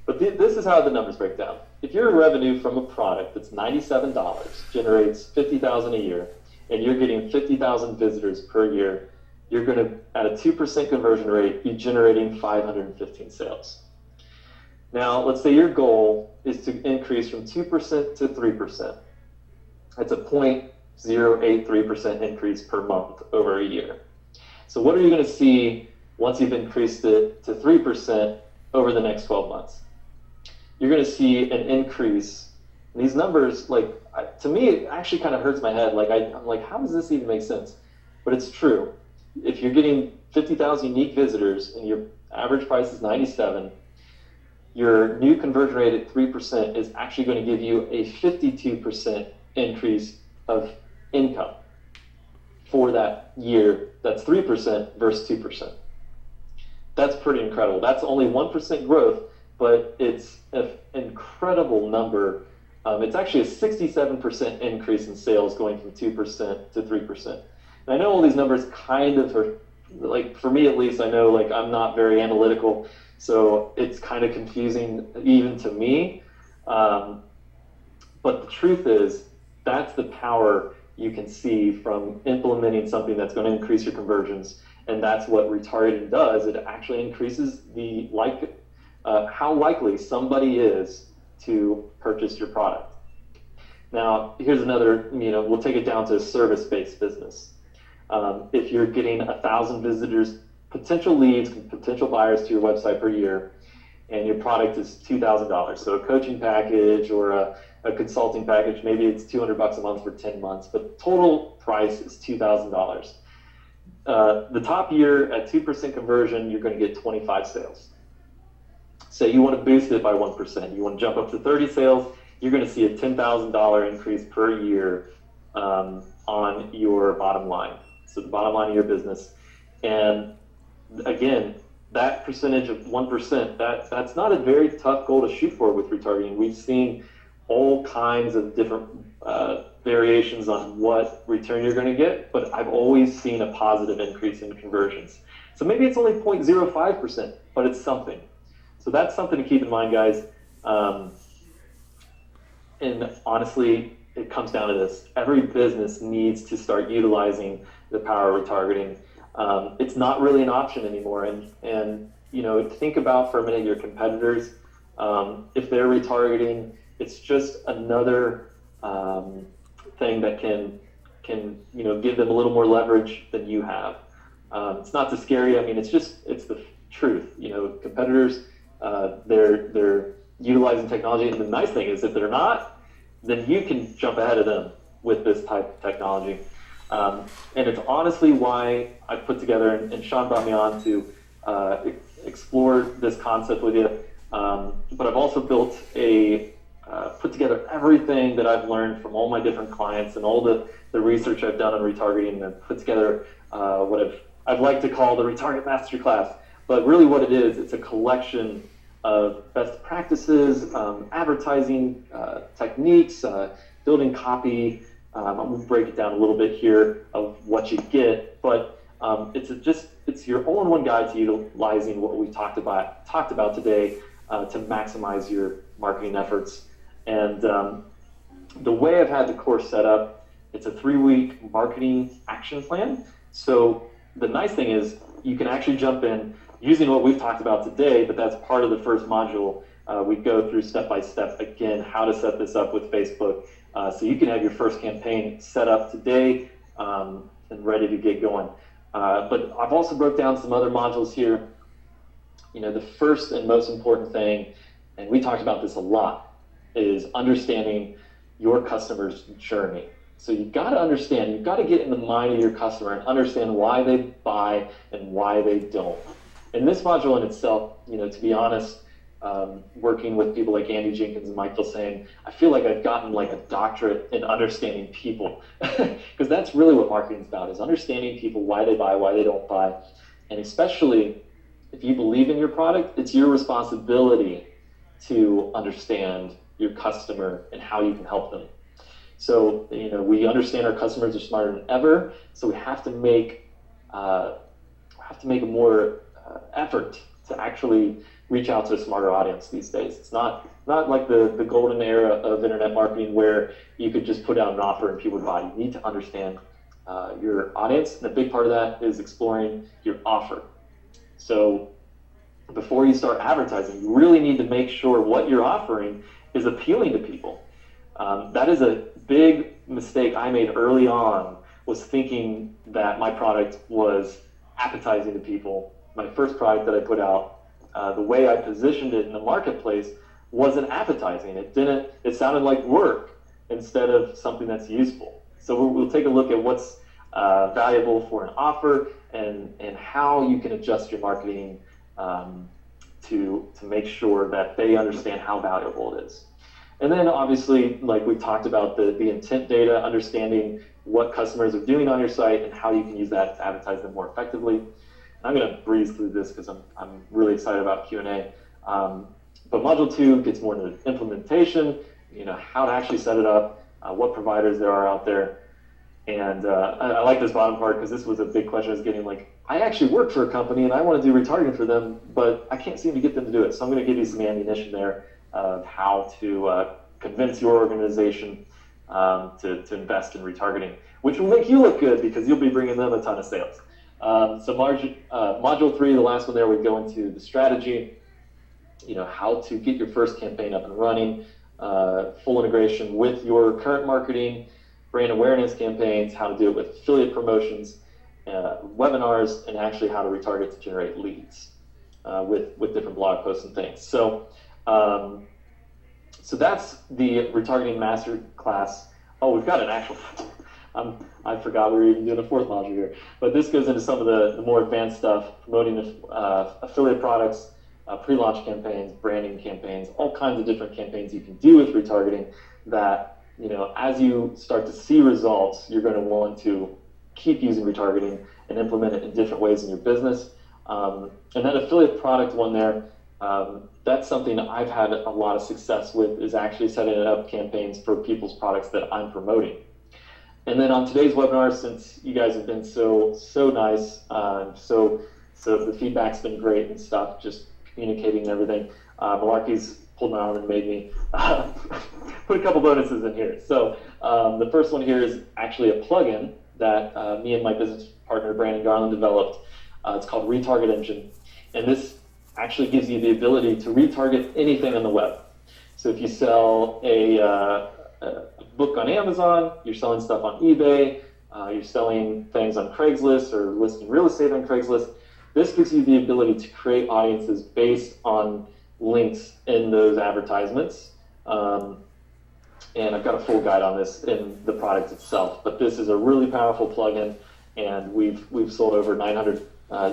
But this is how the numbers break down. If your revenue from a product that's $97 generates 50,000 a year, and you're getting 50,000 visitors per year, you're going to, at a 2% conversion rate, be generating 515 sales. Now, let's say your goal is to increase from 2% to 3%. That's a 0.083% increase per month over a year. So what are you going to see once you've increased it to 3% over the next 12 months? You're going to see an increase. And these numbers, to me, it actually kind of hurts my head. I'm like, how does this even make sense? But it's true. If you're getting 50,000 unique visitors and your average price is 97, your new conversion rate at 3% is actually going to give you a 52% increase of income for that year. That's 3% versus 2%. That's pretty incredible. That's only 1% growth, but it's an incredible number. It's actually a 67% increase in sales going from 2% to 3%. And I know all these numbers kind of are, for me at least, I know I'm not very analytical, so it's kind of confusing even to me. But the truth is, that's the power you can see from implementing something that's going to increase your conversions. And that's what retargeting does. It actually increases how likely somebody is to purchase your product. Now, here's another, we'll take it down to a service-based business. If you're getting 1,000 visitors, potential leads, potential buyers to your website per year, and your product is $2,000. So a coaching package or a consulting package, maybe it's $200 a month for 10 months, but total price is $2,000. The top year at 2% conversion, you're going to get 25 sales. Say you want to boost it by 1%, you want to jump up to 30 sales, you're going to see a $10,000 increase per year on your bottom line. So the bottom line of your business. And again, that percentage of 1%, that's not a very tough goal to shoot for with retargeting. We've seen all kinds of different variations on what return you're going to get, but I've always seen a positive increase in conversions. So maybe it's only 0.05%, but it's something. So that's something to keep in mind, guys. And honestly, it comes down to this. Every business needs to start utilizing the power of retargeting. It's not really an option anymore. And you know, think about for a minute your competitors. If they're retargeting, it's just another thing that can you know, give them a little more leverage than you have. It's not to scare you. I mean, it's the truth. You know, competitors, they're utilizing technology, and the nice thing is if they're not, then you can jump ahead of them with this type of technology. And it's honestly why I put together, and Sean brought me on to explore this concept with you. But I've also built put together everything that I've learned from all my different clients and all the research I've done on retargeting, and put together what I'd like to call the Retarget Masterclass. But really what it is, it's a collection of best practices, advertising techniques, building copy. I'm going to break it down a little bit here of what you get, but it's your all-in-one guide to utilizing what we talked about today to maximize your marketing efforts. And the way I've had the course set up, it's a 3-week marketing action plan. So the nice thing is you can actually jump in using what we've talked about today, but that's part of the first module. We go through step by step, again, how to set this up with Facebook. So you can have your first campaign set up today and ready to get going. But I've also broke down some other modules here. You know, the first and most important thing, and we talked about this a lot, is understanding your customer's journey. So you've got to understand, you've got to get in the mind of your customer and understand why they buy and why they don't. And this module in itself, you know, to be honest, working with people like Andy Jenkins and Mike Vilsain, I feel like I've gotten like a doctorate in understanding people, because that's really what marketing is about, is understanding people, why they buy, why they don't buy. And especially if you believe in your product, it's your responsibility to understand your customer and how you can help them. So, you know, we understand our customers are smarter than ever, so we have to make a more effort to actually reach out to a smarter audience these days. It's not like the golden era of internet marketing where you could just put out an offer and people would buy. You need to understand your audience, and a big part of that is exploring your offer. So before you start advertising, you really need to make sure what you're offering is appealing to people. That is a big mistake I made early on, was thinking that my product was appetizing to people. My first product that I put out, the way I positioned it in the marketplace wasn't appetizing. It sounded like work instead of something that's useful. So we'll take a look at what's valuable for an offer and how you can adjust your marketing to make sure that they understand how valuable it is. And then obviously, like we talked about, the intent data, understanding what customers are doing on your site and how you can use that to advertise them more effectively. And I'm going to breeze through this because I'm really excited about Q&A. But module 2 gets more into implementation, you know, how to actually set it up, what providers there are out there. And I like this bottom part because this was a big question I was getting, like, I actually work for a company and I want to do retargeting for them, but I can't seem to get them to do it. So I'm going to give you some ammunition there of how to convince your organization to invest in retargeting, which will make you look good because you'll be bringing them a ton of sales. So module 3, the last one there, we go into the strategy, you know, how to get your first campaign up and running, full integration with your current marketing, brand awareness campaigns, how to do it with affiliate promotions. webinars, and actually how to retarget to generate leads with different blog posts and things. So so that's the retargeting master class. Oh, we've got an actual. I forgot we were even doing a fourth module here, but this goes into some of the more advanced stuff, promoting affiliate products, pre-launch campaigns, branding campaigns, all kinds of different campaigns you can do with retargeting that, you know, as you start to see results, you're going to want to keep using retargeting and implement it in different ways in your business. And that affiliate product one there, that's something I've had a lot of success with, is actually setting up campaigns for people's products that I'm promoting. And then on today's webinar, since you guys have been so nice, so the feedback's been great and stuff, just communicating and everything, Malarkey's pulled my arm and made me put a couple bonuses in here. So the first one here is actually a plugin that me and my business partner Brandon Garland developed. It's called Retarget Engine, and this actually gives you the ability to retarget anything on the web. So if you sell a book on Amazon, you're selling stuff on eBay, you're selling things on Craigslist or listing real estate on Craigslist, this gives you the ability to create audiences based on links in those advertisements. And I've got a full guide on this in the product itself, but this is a really powerful plugin, and we've sold over 900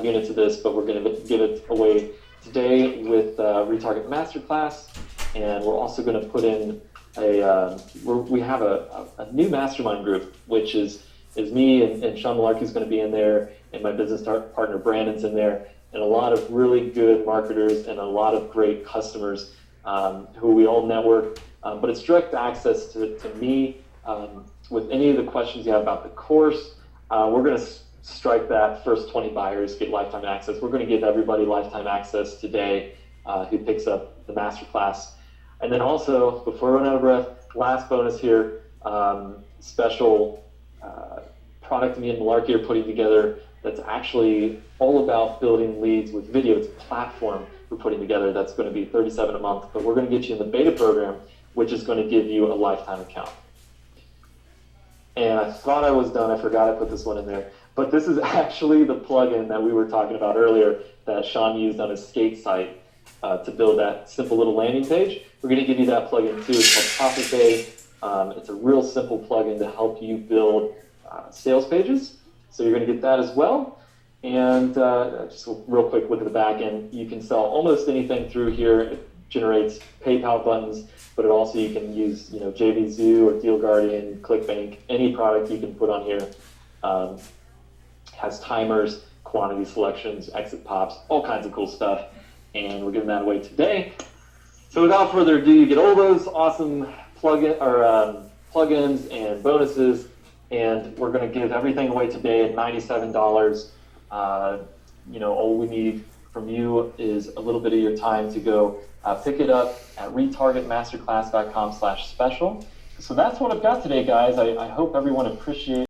units of this, but we're going to give it away today with Retarget Masterclass, and we're also going to put in we have a new mastermind group, which is me and Sean Malarkey's going to be in there, and my business partner Brandon's in there, and a lot of really good marketers and a lot of great customers who we all network. But it's direct access to me with any of the questions you have about the course. We're going to strike that first 20 buyers get lifetime access. We're going to give everybody lifetime access today who picks up the masterclass. And then also, before I run out of breath, last bonus here, special product me and Malarkey are putting together that's actually all about building leads with video. It's a platform we're putting together that's going to be $37 a month, but we're going to get you in the beta program, which is going to give you a lifetime account. And I thought I was done. I forgot I put this one in there. But this is actually the plugin that we were talking about earlier that Sean used on his skate site to build that simple little landing page. We're going to give you that plugin too. It's called Profit Bay. It's a real simple plugin to help you build sales pages. So you're going to get that as well. And just a real quick look at the back end. You can sell almost anything through here. It generates PayPal buttons, but it also, you can use, you know, JVZoo or Deal Guardian, ClickBank, any product you can put on here. Has timers, quantity selections, exit pops, all kinds of cool stuff. And we're giving that away today. So without further ado, you get all those awesome plugins and bonuses, and we're going to give everything away today at $97. You know, all we need from you is a little bit of your time to go pick it up at retargetmasterclass.com/special. So that's what I've got today, guys. I hope everyone appreciates